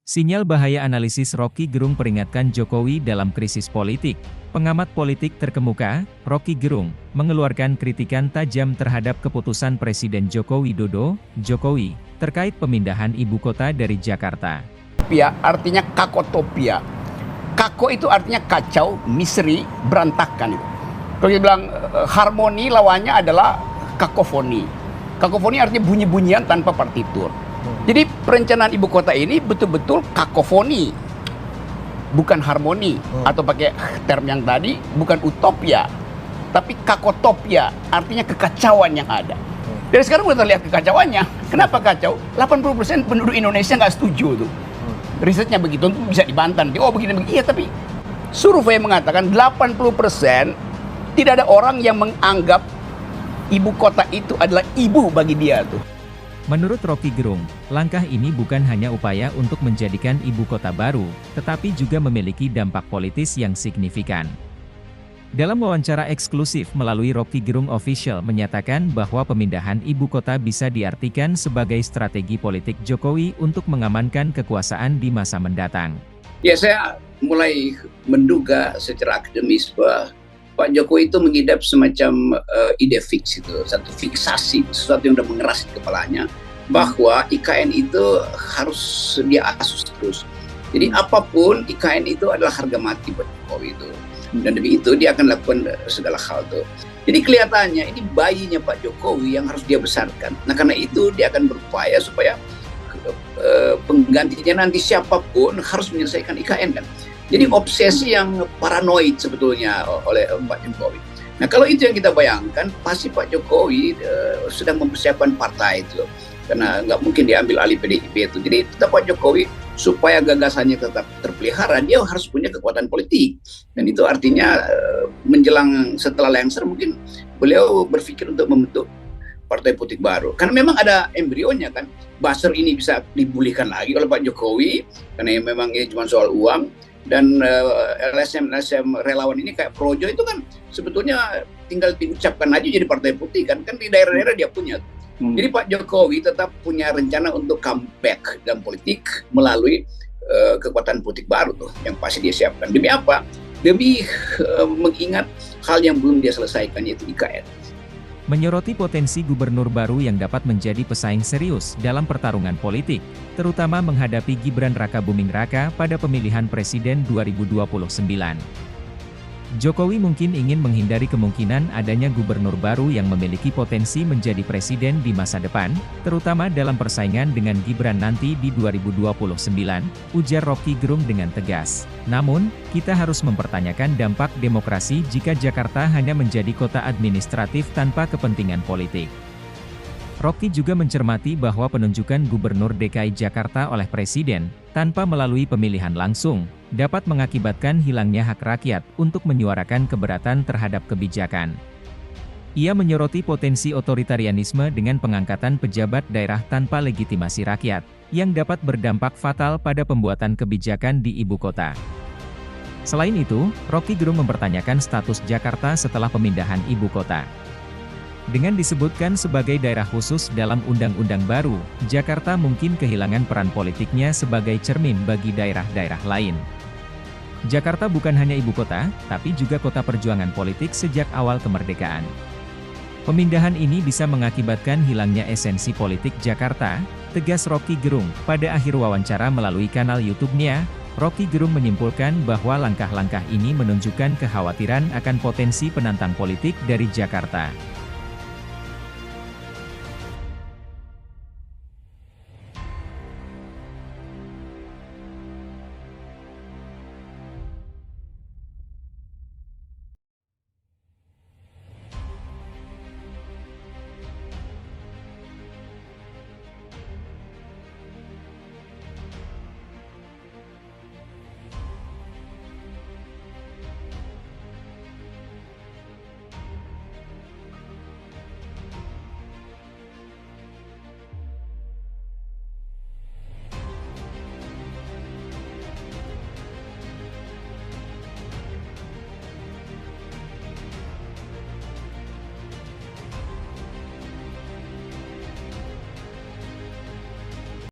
Sinyal bahaya analisis Rocky Gerung peringatkan Jokowi dalam krisis politik. Pengamat politik terkemuka, Rocky Gerung, mengeluarkan kritikan tajam terhadap keputusan Presiden Joko Widodo, Jokowi, terkait pemindahan ibu kota dari Jakarta. Topia artinya kakotopia. Kako itu artinya kacau, misteri, berantakan. Kalau dia bilang harmoni, lawannya adalah kakofoni. Kakofoni artinya bunyi-bunyian tanpa partitur. Jadi perencanaan ibu kota ini betul-betul kakofoni, bukan harmoni, atau pakai term yang tadi, bukan utopia, tapi kakotopia, artinya kekacauan yang ada. Dari sekarang kita lihat kekacauannya. Kenapa kacau? 80% penduduk Indonesia nggak setuju tuh. Risetnya begitu, bisa dibantah. Oh begini-begini, iya, tapi survei mengatakan 80% tidak ada orang yang menganggap ibu kota itu adalah ibu bagi dia tuh. Menurut Rocky Gerung, langkah ini bukan hanya upaya untuk menjadikan ibu kota baru, tetapi juga memiliki dampak politis yang signifikan. Dalam wawancara eksklusif melalui Rocky Gerung Official menyatakan bahwa pemindahan ibu kota bisa diartikan sebagai strategi politik Jokowi untuk mengamankan kekuasaan di masa mendatang. Ya, saya mulai menduga secara akademis bahwa Pak Jokowi itu mengidap semacam ide fix itu, satu fiksasi, sesuatu yang udah mengeras di kepalanya, bahwa IKN itu harus dia asus terus. Jadi apapun IKN itu adalah harga mati buat Jokowi itu. Dan demi itu dia akan lakukan segala hal tuh. Jadi kelihatannya ini bayinya Pak Jokowi yang harus dia besarkan. Nah karena itu dia akan berupaya supaya penggantinya nanti siapapun harus menyelesaikan IKN kan. Jadi obsesi yang paranoid sebetulnya oleh Pak Jokowi. Nah kalau itu yang kita bayangkan, pasti Pak Jokowi sedang mempersiapkan partai itu. Karena nggak mungkin diambil alih PDIP itu. Jadi tetap Pak Jokowi supaya gagasannya tetap terpelihara, dia harus punya kekuatan politik. Dan itu artinya menjelang setelah Lengser mungkin beliau berpikir untuk membentuk partai politik baru. Karena memang ada embrionya kan. Buzzer ini bisa dipulihkan lagi oleh Pak Jokowi. Karena memang ini cuma soal uang. Dan LSM relawan ini kayak Projo itu kan sebetulnya tinggal diucapkan aja jadi partai politik kan di daerah-daerah dia punya. Jadi Pak Jokowi tetap punya rencana untuk comeback dalam politik melalui kekuatan politik baru tuh yang pasti dia siapkan. Demi apa? Demi mengingat hal yang belum dia selesaikan, yaitu IKN. Menyoroti potensi gubernur baru yang dapat menjadi pesaing serius dalam pertarungan politik, terutama menghadapi Gibran Rakabuming Raka pada pemilihan presiden 2029. Jokowi mungkin ingin menghindari kemungkinan adanya gubernur baru yang memiliki potensi menjadi presiden di masa depan, terutama dalam persaingan dengan Gibran nanti di 2029, ujar Rocky Gerung dengan tegas. Namun, kita harus mempertanyakan dampak demokrasi jika Jakarta hanya menjadi kota administratif tanpa kepentingan politik. Rocky juga mencermati bahwa penunjukan Gubernur DKI Jakarta oleh Presiden, tanpa melalui pemilihan langsung, dapat mengakibatkan hilangnya hak rakyat untuk menyuarakan keberatan terhadap kebijakan. Ia menyoroti potensi otoritarianisme dengan pengangkatan pejabat daerah tanpa legitimasi rakyat, yang dapat berdampak fatal pada pembuatan kebijakan di ibu kota. Selain itu, Rocky Gerung mempertanyakan status Jakarta setelah pemindahan ibu kota. Dengan disebutkan sebagai daerah khusus dalam undang-undang baru, Jakarta mungkin kehilangan peran politiknya sebagai cermin bagi daerah-daerah lain. Jakarta bukan hanya ibu kota, tapi juga kota perjuangan politik sejak awal kemerdekaan. Pemindahan ini bisa mengakibatkan hilangnya esensi politik Jakarta, tegas Rocky Gerung. Pada akhir wawancara melalui kanal YouTube-nya, Rocky Gerung menyimpulkan bahwa langkah-langkah ini menunjukkan kekhawatiran akan potensi penantang politik dari Jakarta.